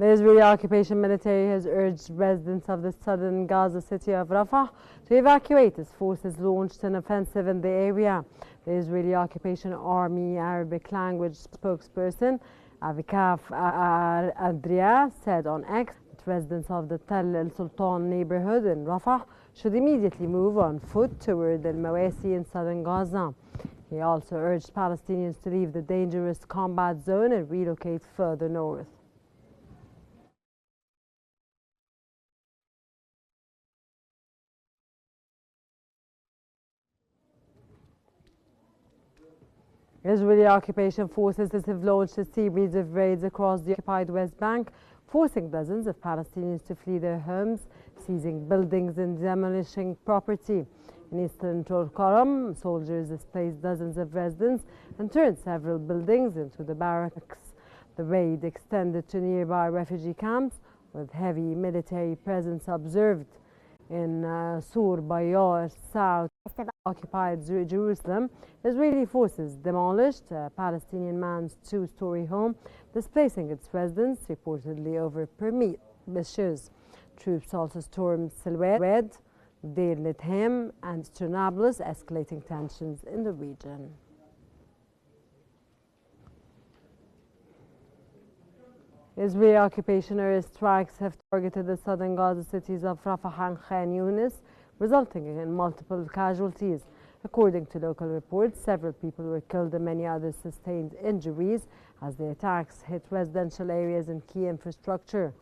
The Israeli occupation military has urged residents of the southern Gaza city of Rafah to evacuate as forces launched an offensive in the area. The Israeli occupation army Arabic language spokesperson Avikaf Adria said on X that residents of the Tel El Sultan neighborhood in Rafah should immediately move on foot toward Al Mawasi in southern Gaza. He also urged Palestinians to leave the dangerous combat zone and relocate further north. Israeli occupation forces have launched a series of raids across the occupied West Bank, forcing dozens of Palestinians to flee their homes, seizing buildings and demolishing property. In eastern Tulkarm, soldiers displaced dozens of residents and turned several buildings into the barracks. The raid extended to nearby refugee camps, with heavy military presence observed. In Sur Bayar, south occupied Jerusalem, Israeli forces demolished a Palestinian man's two-story home, displacing its residents reportedly over permit issues. Troops also stormed Silwed, Deir Nithem and Nablus, escalating tensions in the region. Israeli occupation airstrikes have targeted the southern Gaza cities of Rafah and Qnews, resulting in multiple casualties. According to local reports, several people were killed and many others sustained injuries as the attacks hit residential areas and key infrastructure.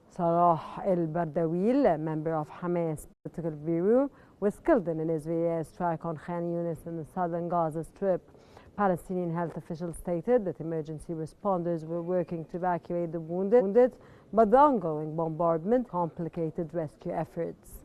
Salah el-Bardawil, a member of Hamas political bureau, was killed in an Israeli airstrike on Qnews in the southern Gaza Strip. Palestinian health officials stated that emergency responders were working to evacuate the wounded, but the ongoing bombardment complicated rescue efforts.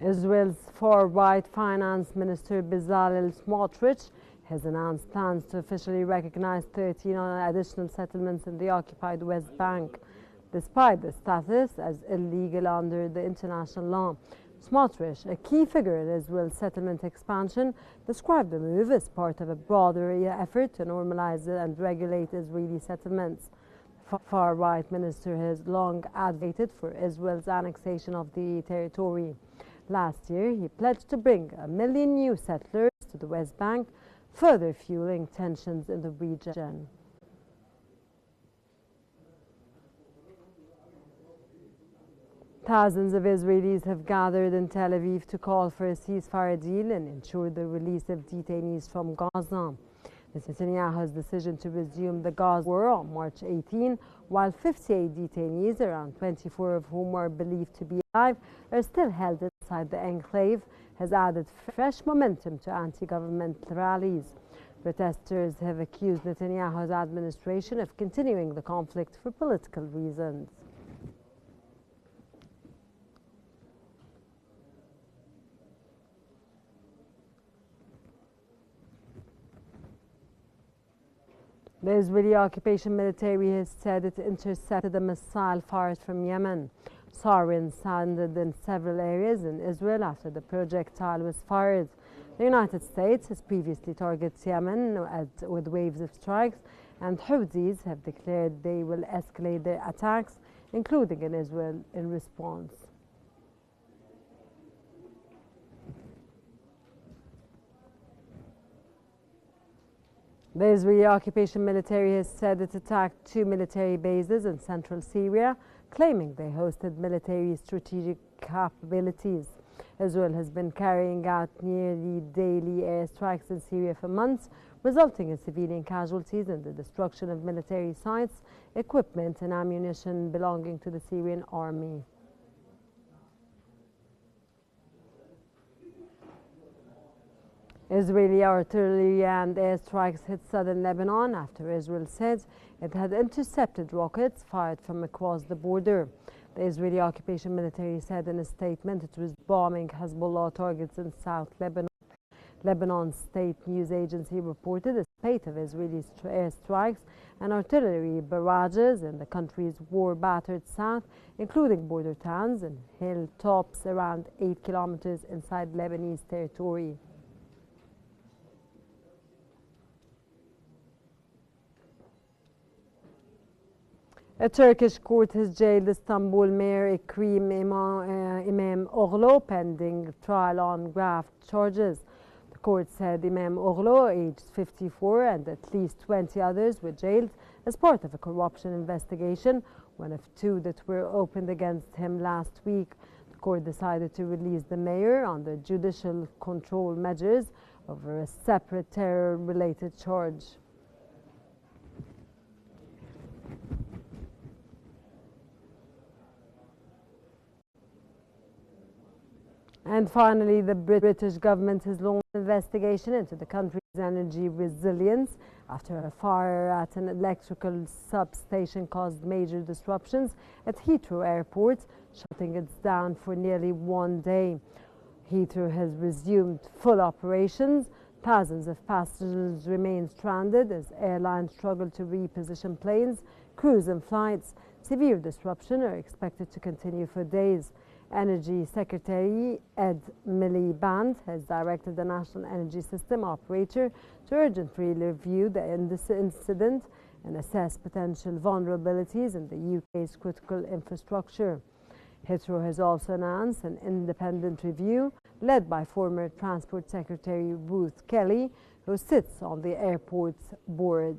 Israel's far-right finance minister Bezalel Smotrich has announced plans to officially recognize 13 additional settlements in the occupied West Bank, despite the status as illegal under the international law. Smotrich, a key figure in Israel's settlement expansion, described the move as part of a broader effort to normalize and regulate Israeli settlements. The far-right minister has long advocated for Israel's annexation of the territory. Last year, he pledged to bring 1 million new settlers to the West Bank, further fueling tensions in the region. Thousands of Israelis have gathered in Tel Aviv to call for a ceasefire deal and ensure the release of detainees from Gaza. Netanyahu's decision to resume the Gaza war on March 18, while 58 detainees, around 24 of whom are believed to be alive, are still held inside the enclave, has added fresh momentum to anti-government rallies. Protesters have accused Netanyahu's administration of continuing the conflict for political reasons. The Israeli occupation military has said it intercepted a missile fired from Yemen. Sirens sounded in several areas in Israel after the projectile was fired. The United States has previously targeted Yemen with waves of strikes, and Houthis have declared they will escalate their attacks, including in Israel, in response. The Israeli occupation military has said it attacked 2 military bases in central Syria, claiming they hosted military strategic capabilities. Israel has been carrying out nearly daily airstrikes in Syria for months, resulting in civilian casualties and the destruction of military sites, equipment and ammunition belonging to the Syrian army. Israeli artillery and airstrikes hit southern Lebanon after Israel said it had intercepted rockets fired from across the border. The Israeli occupation military said in a statement it was bombing Hezbollah targets in South Lebanon. Lebanon's state news agency reported a spate of Israeli airstrikes and artillery barrages in the country's war-battered south, including border towns and hilltops around 8 kilometers inside Lebanese territory. A Turkish court has jailed Istanbul Mayor Ekrem İmamoğlu pending trial on graft charges. The court said İmamoğlu, aged 54, and at least 20 others were jailed as part of a corruption investigation, one of two that were opened against him last week. The court decided to release the mayor under judicial control measures over a separate terror-related charge. And finally, the British government has launched an investigation into the country's energy resilience after a fire at an electrical substation caused major disruptions at Heathrow Airport, shutting it down for nearly 1 day. Heathrow has resumed full operations. Thousands of passengers remain stranded as airlines struggle to reposition planes, crews and flights. Severe disruption are expected to continue for days. Energy Secretary Ed Miliband has directed the National Energy System operator to urgently review the incident and assess potential vulnerabilities in the UK's critical infrastructure. Heathrow has also announced an independent review led by former Transport Secretary Ruth Kelly, who sits on the airport's board.